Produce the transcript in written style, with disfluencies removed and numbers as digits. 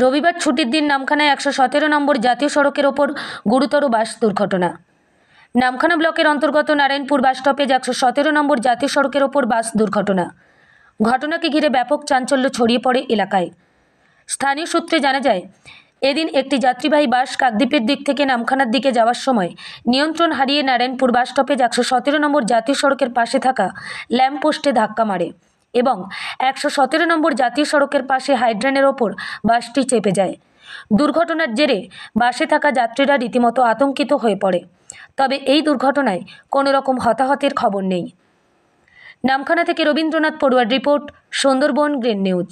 রবিবার ছুটির দিন নামখানায় 117 নম্বর জাতীয় সড়কের ওপর গুরুতর বাস দুর্ঘটনা। নামখানা ব্লকের অন্তর্গত নারায়ণপুর বাস স্টপেজ 117 নম্বর জাতীয় সড়কের ওপর বাস দুর্ঘটনা। ঘটনাকে ঘিরে ব্যাপক চাঞ্চল্য ছড়িয়ে পড়ে এলাকায়। স্থানীয় সূত্রে জানা যায়, এদিন একটি যাত্রীবাহী বাস কাকদ্বীপের দিক থেকে নামখানার দিকে যাওয়ার সময় নিয়ন্ত্রণ হারিয়ে নারায়ণপুর বাস স্টপেজ 117 নম্বর জাতীয় সড়কের পাশে থাকা ল্যাম্পপোস্টে ধাক্কা মারে এবং 117 নম্বর জাতীয় সড়কের পাশে হাইড্রেনের ওপর বাসটি চেপে যায়। দুর্ঘটনার জেরে বাসে থাকা যাত্রীরা রীতিমতো আতঙ্কিত হয়ে পড়ে। তবে এই দুর্ঘটনায় কোনো রকম হতাহতের খবর নেই। নামখানা থেকে রবীন্দ্রনাথ পড়ুয়ার রিপোর্ট, সুন্দরবন গ্রিন নিউজ।